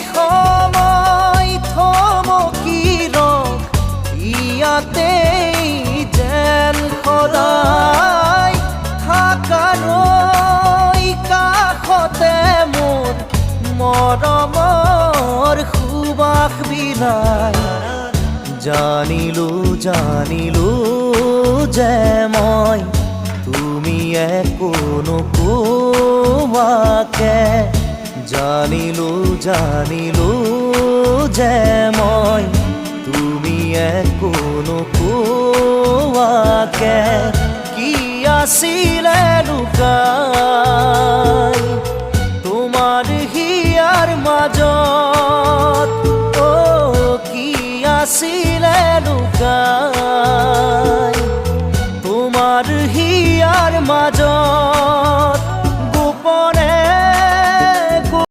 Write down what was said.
সময় থমকি ৰখ ইয়াতেই যেন সদায় থাকাৰৈ কাষতে মোৰ মৰমৰ সুবাস বিলাই জানিলো যে মই তুমি একো নোকোৱাকে জানিলো যে মই তুমি একো নোকোৱাকে কি আছিলে লুকাই তোমাৰ হিয়াৰ মাজত